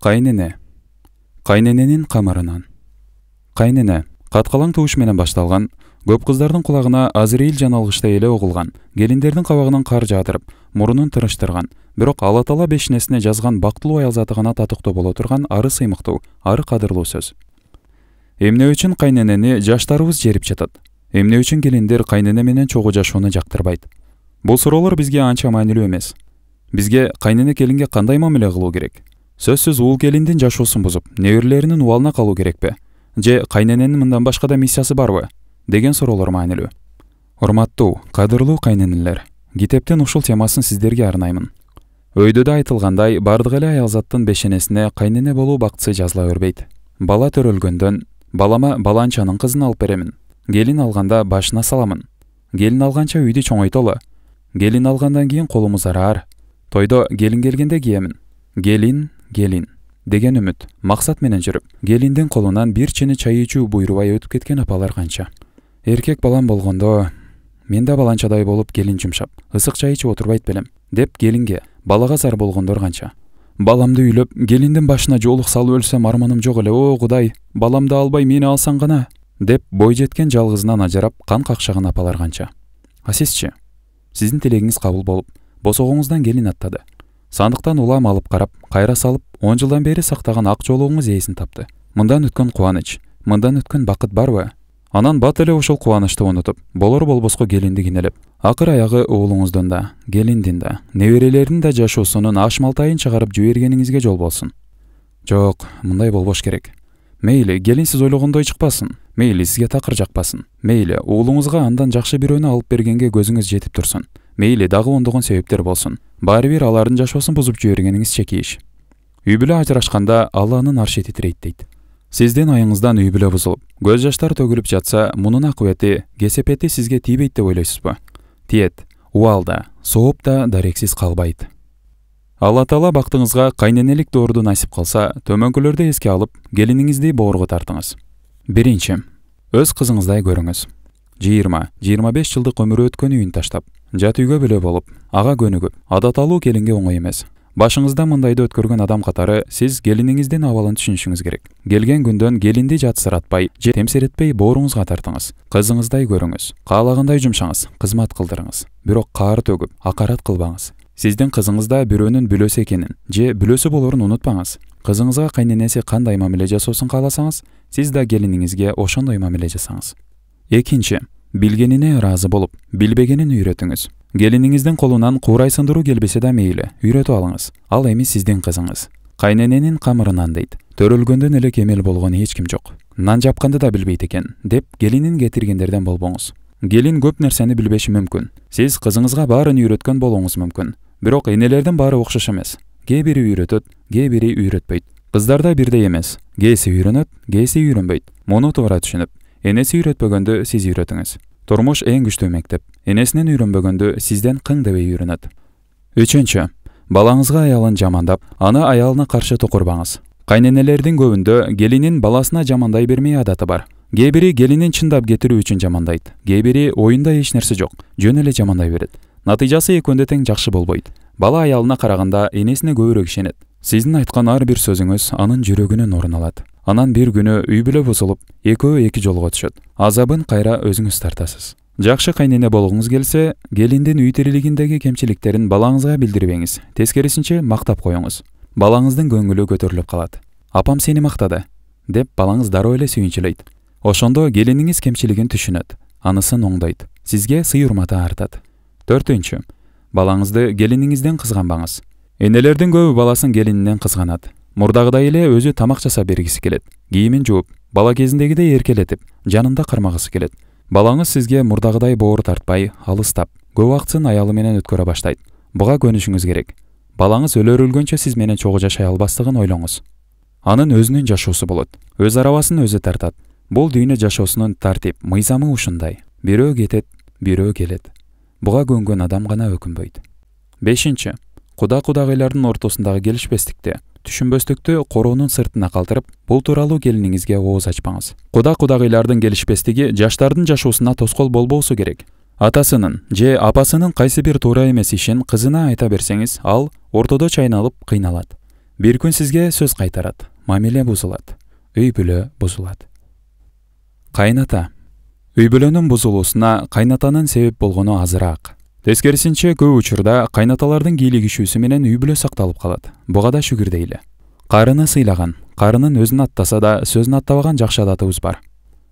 Кайнене. Кайнененин камарынан. Кайнене каткалаң туыш менен башталган, көп кыздардын кулагына Азраил жаналгычтай эле угулган, келиндердин кабагынан кар жаадырып, мурунун тырыштырган, бирок Алла Таала бешинесине жазган бактылуу аял заты гана татыктуу боло турган ары сыймыктуу, ары кадырлуу сөз. Эмне үчүн кайненени жаштарыбыз жерип жатат? Эмне үчүн келиндер кайнене менен чогуу жашоону жактырбайт? Бул суроолор бизге анча маанилүү эмес. Бизге кайнене келинге кандай мамиле кылуу керек? Сөзсүз ул келиндин жашоосун бузуп, неберелеринин убалына калуу керекпи? Же кайнененин мындан башка да миссиясы барбы? Деген суроолор маанилүү. Урматтуу, кадырлуу кайненелер, китептин ушул темасын сиздерге арнаймын. Өйдө да айтылгандай, бардык эле аялзаттын бешенесине кайнене болуу бактысы жазыла бербейт. Бала төрөлгөндөн балама баланчанын кызын алып беремин. Келин алганда башына саламын. Келин алганча үйдү чоңойтолу. Келин алгандан кийин колумуз араар. Тойдо келин келгенде киемин. Келин деген үмүт, максат менен жүрүп, келиндин колунан бир чыны чай ичүү буйрубай өтүп кеткен апалар канча. Эркек балам болгондо, мен да баланчадай болуп келин жумшап, ысык чай ичип отурбайт белем, деп келинге, балага зар болгондор канча. Баламды үйлөп, келиндин башына жоолук салып өлсөм арманым жок эле, о Кудай, баламды албай мени алсаң гана, деп бой жеткен жалгызынан ажырап, кан какшаган апалар канча. А сизчи? Сиздин тилегиңиз кабыл болуп, босогоңуздан келин аттады. Сандыктан улам алып карап, кайра салып, 10 жылдан бери сактаган ак жоолугуңуз эсин тапты. Мындан өткөн кубаныч, мындан өткөн бакыт барбы? Анан бат эле ушул кубанычты унутуп, болор болбоско келинди кинелеп, акыр аягы уулуңуздун да, келиндин да, неберелердин да жашоосунун ашмалтайын чыгарып жибергениңизге жол болсун. Жок, мындай болбош керек. Мейли, келин сиз ойлогондой чыкпасын. Мейли, сизге такыр жакпасын. Мейли, уулуңузга андан жакшы бирөөнү алып бергенге көзүңүз жетип турсун. Мейли, дагы ондогон себептер болсун. Баары бир алардын жашоосун бузуп жибергениңиз чекиш. Үй бүлө ажырашканда Алланын аршы титирейт дейт. Сиздин айыңыздан үй бүлө бузулуп, көз жаштар төгүлүп жатса, мунун акыбети, кесепети сизге тийбейт деп ойлойсузбу? Тиет, убал да, сооп да дарексиз калбайт. Алла Таала бактыңызга кайненелик доорду насип кылса, төмөнкүлөрдү эске алып, келиниңизди боорго тартыңыз. Биринчи, өз кызыңыздай көрүңүз. 20-25 жылдык өмүрү өткөн үйүн таштап, жат үйгө бөлө болуп, ага көнүгүп, адат алуу келинге оңой эмес. Башыңызда мындайды өткөргөн адам катары сиз келиниңиздин абалын түшүнүшүңүз керек. Келген күндөн келинди жатсыратпай, же темсиретпей бооруңузга тартыңыз. Кызыңыздай көрүңүз. Каалагандай жумшаңыз, кызмат кылдырыңыз. Бирок каар төгүп, акарат кылбаңыз. Сиздин кызыңызда бирөөнүн бүлөсү экенин, же бүлөсү болорун унутпаңыз. Кызыңызга кайненеси кандай мамиле жасоосун кааласаңыз, сиз да келиниңизге ошондой мамиле жасаңыз. Экинчи, билгенине ыраазы болуп, билбегенин үйрөтүңүз. Келиниңиздин колунан куурай сындыруу келбесе да мейли, үйрөтүп алыңыз. Ал эми сиздин кызыңыз. Кайнененин камырынан дейт. Төрөлгөндөн эле кемел болгон эч ким жок. Нан жапканды да билбейт экен, деп келинин кетиргендерден болбоңуз. Келин көп нерсени билбеши мүмкүн. Сиз кызыңызга баарын үйрөткөн болуңуз мүмкүн. Бирок энелердин баары окшош эмес. Кээ бири үйрөтөт, кээ бири үйрөтпөйт. Кыздарда бирдей эмес. Кээси үйрөнөт, кээси үйрөнбөйт. Муну туура түшүнүп, энеси үйрөтпөгөндө сиз үйрөтүңүз. Турмуш эң күчтүү мектеп. Энесинен үйрөнбөгөндө сизден кың дебей үйрөнөт. Үчүнчү, балаңызга аялын жамандап, аны аялына каршы токурбаңыз. Кайненелердин көбүндө келинин баласына жамандай бермей адаты бар. Кээ бири келинин чындап кетирүү үчүн жамандайт. Кээ бири оюнда эч нерсе жок, жөн эле жамандай берет. Натыйжасы экөөндө тең жакшы болбойт. Бала аялына караганда энесине көбүрөөк ишенет. Сиздин айткан ар бир сөзүңүз анын жүрөгүнөн орун алат. Анан бир күнү үй бүлө бузулуп, экөө эки жолго түшөт. Азабын кайра өзүңүз тартасыз. Жакшы кайнене болгуңуз келсе, келиндин үй тирилигиндеги кемчиликтерин балаңызга билдирбеңиз. Тескерисинче мактап коюңуз. Балаңыздын көңүлү көтөрүлүп калат. Апам сени мактады, деп балаңыз дароо эле сүйүнчүлөйт. Ошондо келиниңиз кемчилигин түшүнөт, анысын оңдойт, сизге сый-урматы артат. Төртүнчү, балаңызды келиниңизден кызганбаңыз. Энелердин көбү баласын келининен кызганат. Мурдагыдай эле өзү тамак жасап бергиси келет. Кийимин жууп, бала кезиндегидей эркелетип, жанында кармагысы келет. Балаңыз сизге мурдагыдай боор тартпай, алыстап, көп убактысын аялы менен өткөрө баштайт. Буга көнүшүңүз керек. Балаңыз өлөр өлгөнчө сиз менен чогуу жашай албастыгын ойлоңуз. Анын өзүнүн жашоосу болот. Өз арабасын өзү тартат. Бул дүйнө жашоосунун тартип, мыйзамы ушундай. Бирөө кетет, бирөө келет. Буга көнгөн адам гана өкүнбөйт. Бешинчи, куда-кудагыйлардын ортосундагы келишпестикти, түшүнбөстүктү короонун сыртына калтырып, бул тууралуу келиниңизге ооз ачпаңыз. Куда-кудагыйлардын келишпестиги жаштардын жашоосуна тоскоол болбоосу керек. Атасынын же апасынын кайсы бир туура эмес ишин кызына айта берсеңиз, ал ортодо чайналып кыйналат. Бир күн сизге сөз кайтарат, мамиле бузулат, үй бүлө бузулат. Кайната. Үй бүлөнүн бузулуусуна кайнатанын себеп болгону азыраак. Тескерисинче көп учурда кайнаталардын кийлигишүүсү менен үй бүлө сакталып калат. Буга да шүгүр дейли. Карыны сыйлаган, карынын өзүн аттаса да сөзүн аттабаган жакшы адатыбыз бар.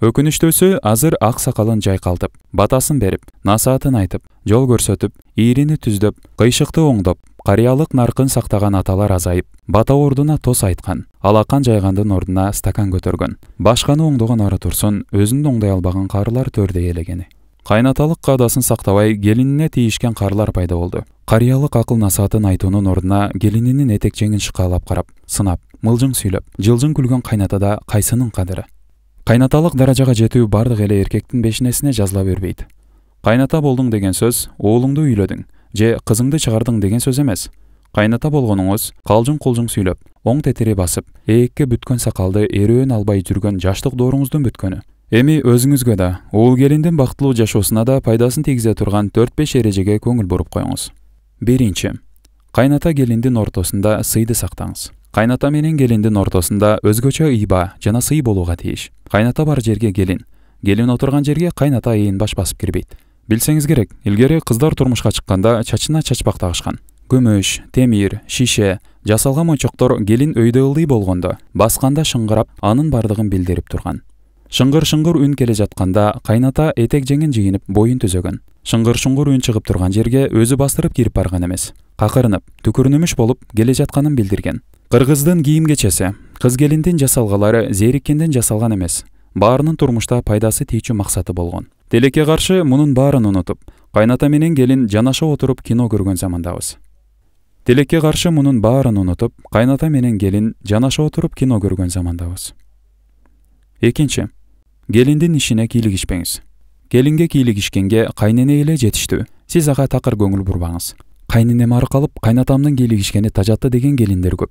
Өкүнүчтүүсү азыр ак сакалын жайкалтып, батасын берип, насаатын айтып, жол көрсөтүп, ийрини түздөп, кыйшыкты оңдоп, карыялык наркын сактаган аталар азайып, бата ордуна тос айткан, алакан жайгандын ордуна стакан көтөргөн. Башканы оңдогон ары турсун, өзүн оңдой албаган карылар төрдөй элегени. Кайнаталык каадасын сактабай, келинине тийишкен карылар пайда болду. Карыялык акыл насаатын айтуунун ордуна келининин этек жеңин шыкаалап карап, сынап, мылжың сүйлөп, жылжың күлгөн кайнатада кайсынын кадыры? Кайнаталык даражага жетүү бардык эле эркектин бешинесине жазыла бербейт. Кайната болдуң деген сөз уулуңду үйлөдүң же кызыңды чыгардың деген сөз эмес. Кайната болгонуңуз калжың-кулжың сүйлөп, оң тетири басып, ээкке бүткөн сакалды эрөөн албай жүргөн жаштык дооруңуздун бүткөнү. Эми өзүңүзгө да, уул келиндин бактылуу жашоосуна да пайдасын тийгизе турган 4-5 эрежеге көңүл буруп коюңуз. 1. Кайната келиндин ортосунда сыйды сактаңыз. Кайната менен келиндин ортосунда өзгөчө ыйба жана сый болууга тийиш. Кайната бар жерге келин, келин отурган жерге кайната ээн баш басып кирбейт. Билсеңиз керек, илгери кыздар турмушка чыкканда чачына чачпак тагышкан. Көмөш, темир, шише, жасалган мончоктор келин өйдө ылдый болгондо, басканда шыңгырап, анын бардыгын билдирип турган. Шыңгыр-шыңгыр үн келе жатканда кайната этек жеңин жыйынып боюн түзөгөн. Шыңгыр-шыңгыр үн чыгып турган жерге өзү бастырып кирип барган эмес. Какырынып, түкүрүнүмүш болуп келе жатканын билдирген. Кыргыздын кийим кечеси, кыз келиндин жасалгалары зериккенден жасалган эмес. Баарынын турмушта пайдасы тийчү максаты болгон. Телекке каршы мунун баарын унутуп, кайната менен келин жанаша отуруп кино көргөн замандабыз. Телекке каршы мунун баарын унутуп, кайната менен келин жанаша отуруп кино көргөн замандабыз. 2. Келиндин ишине кийлигишпеңиз. Келинге кийлигишкенге кайнене эле жетиштүү. Сиз ага такыр көңүл бурбаңыз. Кайненем ары калып, кайнатамдын кийлигишкени тажатты деген келиндер көп.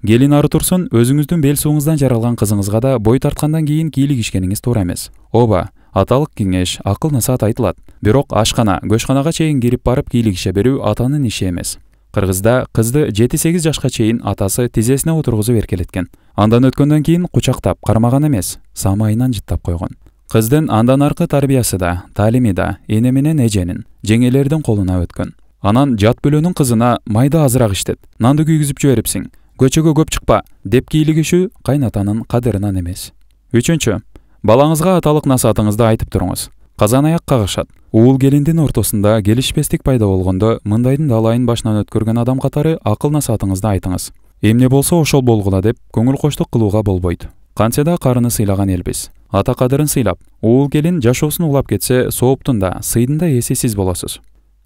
Келин ары турсун, өзүңүздүн бел сууңуздан жаралган кызыңызга да бой тарткандан кийин кийлигишкениңиз туура эмес. Ооба, аталык кеңеш, акыл насаат айтылат. Бирок ашкана, көчканага чейин кирип барып кийлигише берүү атанын иши эмес. Кыргызда кызды 7-8 жашка чейин атасы тизесине отургузуп эркелеткен. Андан өткөндөн кийин кучактап, кармаган эмес, самайынан жыттап койгон. Кыздын андан аркы тарбиясы да, таалими да эне менен эженин, жеңелердин колуна өткөн. Анан жат бөлөнүн кызына майда азыраак иштет, нанды күйгүзүп жиберипсиң, көчөгө көп чыкпа деп кийлигишүү кайнатанын кадырынан эмес. 3. Балаңызга аталык насаатыңызды айтып туруңуз. Казан аяк кагышат. Уул келиндин ортосунда келишпестик пайда болгондо мындайдын далайын башынан өткөргөн адам катары акыл насаатыңызды айтыңыз. Эмне болсо ошол болгула деп көңүл коштук кылууга болбойт. Кантсе да карыны сыйлаган элбиз. Ата кадырын сыйлап, уул келин жашоосун улап кетсе, сооптун да, сыйдын да эси сиз болосуз.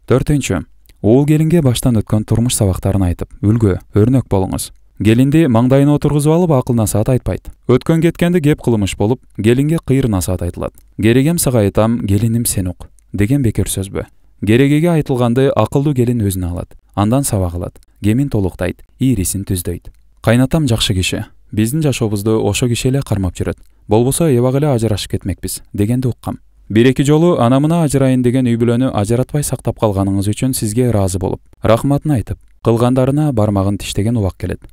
4. Уул келинге баштан өткөн турмуш сабактарын айтып, үлгү, өрнөк болуңуз. Келинди маңдайына отургузуп алып акыл насаат айтпайт. Өткөн кеткенди кеп кылмыш болуп, келинге кыйыр насаат айтылат. Керегем сага айтам, келиним сен ук деген бекер сөзбү. Керегеге айтылганды акылдуу келин өзүнө алат, андан сабак алат, кемин толуктайт, ийрисин түздөйт. Кайнатам жакшы киши. Биздин жашообузду ошо киши эле кармап жүрөт. Болбосо эбак эле ажырашып кетмекпиз дегенди уккам. 1-2 жолу анамына ажырайын деген үй бүлөнү ажыратпай сактап калганыңыз үчүн сизге ыраазы болуп, рахматын айтып, кылгандарына бармагын тиштеген убак келет.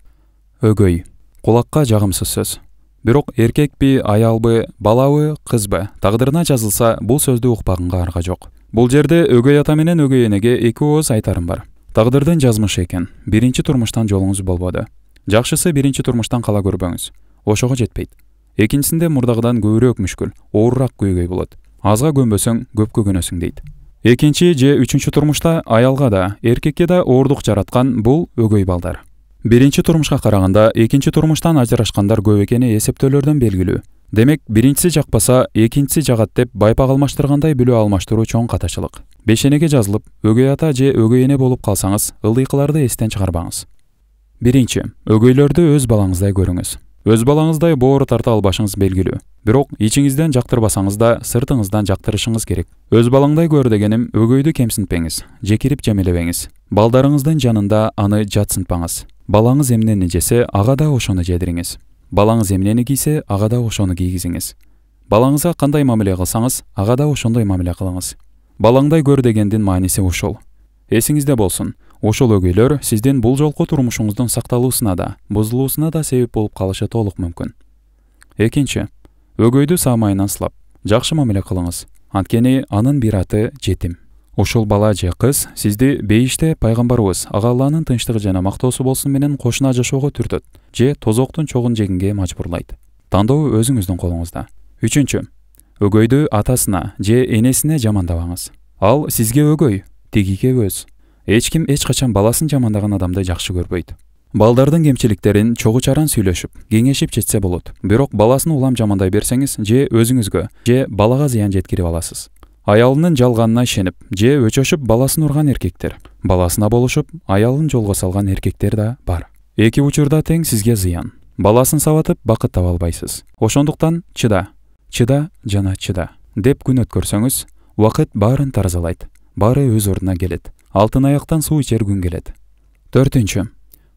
Өгөй. Кулакка жагымсыз сөз. Бирок эркекпи, аялбы, балабы, кызбы тагдырына жазылса, бул сөздү укпаганга арга жок. Бул жерде өгөй ата менен өгөй энеге 2 ооз айтарым бар. Тагдырдын жазмышы экен. Биринчи турмуштан жолуңуз болбоду. Жакшысы биринчи турмуштан кала көрбөңүз. Ошого жетпейт. Экинчисинде мурдагыдан көбүрөөк мүшкүл, оорураак көйгөй болот. Азга көнбөсөң, көпкө көнөсүң дейт. Экинчи же үчүнчү турмушта аялга да, эркекке да оорук жараткан бул өгөй балдар. Биринчи турмушка караганда экинчи турмуштан ажырашкандар көп экени эсептөөлөрдөн белгилүү. Демек, биринчиси жакпаса, экинчиси жагат деп байпак алмаштыргандай бүлө алмаштыруу чоң катачылык. Бешенеге жазылып, өгөй ата же өгөй эне болуп калсаңыз, ылдыйкыларды эстен чыгарбаңыз. 1. Өгөйлөрдү өз балаңыздай көрүңүз. Өз балаңыздай боору тарта албашыңыз белгилүү. Бирок ичиңизден жактырбасаңыз да, сыртыңыздан жактырышыңыз керек. Өз балаңдай көр дегеним, өгөйдү кемсинтпеңиз, жекирип жемелебеңиз. Балдарыңыздын жанында аны жатсынтпаңыз. Балаңыз эмнени жесе, ага да ошону жедириңиз. Балаңыз эмнени кийсе, ага да ошону кийгизиңиз. Балаңызга кандай мамиле кылсаңыз, ага да ошондой мамиле кылыңыз. Балаңдай көр дегендин мааниси ушул. Эсиңизде болсун, Ошол өгөйлөр сиздин бул жолку турмушуңуздун сакталуусуна да, бузулуусуна да себеп болуп калышы толук мүмкүн. Экинчи, өгөйдү саамайынан сылап, жакшы мамиле кылыңыз. Анткени анын бир аты жетим. Ушул бала же кыз сизди бейиште пайгамбарыбыз Ага Алланын тынчтыгы жана мактоосу болсун менен кошуна жашоого түртөт же тозоктун чогун жегенге мажбурлайт. Тандоо өзүңүздүн колуңузда. Үчүнчү, өгөйдү атасына же энесине жамандабаңыз. Ал сизге өгөй, тигиге өз. Эч ким эч качан баласын жамандаган адамды жакшы көрбөйт. Балдардын кемчиликтерин чогуу чаран сүйлөшүп, кеңешип жетсе болот. Бирок баласын улам жамандай берсеңиз, же өзүңүзгө, же балага зыян жеткирип аласыз. Аялынын жалганына ишенип, же өчөшүп баласын урган эркектер, баласына болушуп, аялын жолго салган эркектер да бар. Эки учурда тең сизге зыян. Баласын сабатып, бакыт таба албайсыз. Ошондуктан чыда жана чыда деп күн өткөрсөңүз, убакыт баарын таразалайт. Баары өз ордуна келет. Алтын аяктан суу ичер күн келет. Төртүнчү,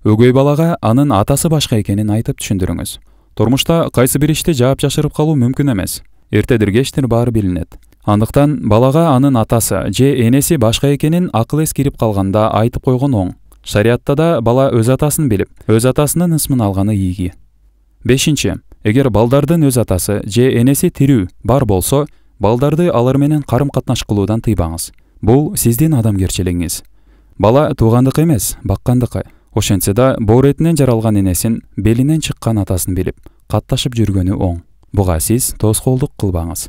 өгөй балага анын атасы башка экенин айтып түшүндүрүңүз. Турмушта кайсы бир ишти жаап жашырып калуу мүмкүн эмес. Эртедир кечтир баары билинет. Андыктан балага анын атасы же энеси башка экенин акыл эс кирип калганда айтып койгон оң. Шариатта да бала өз атасын билип, өз атасынын ысмын алганы ийги. Бешинчи, эгер балдардын өз атасы же энеси тирүү бар болсо, балдарды алар менен карым-катнаш кылуудан тыйбаңыз. Бул сиздин адамгерчилигиңиз. Бала туугандык эмес, баккандыкы. Ошентсе да боор этинен жаралган энесин, белинен чыккан атасын билип, катташып жүргөнү оң. Буга сиз тоскоолдук кылбаңыз.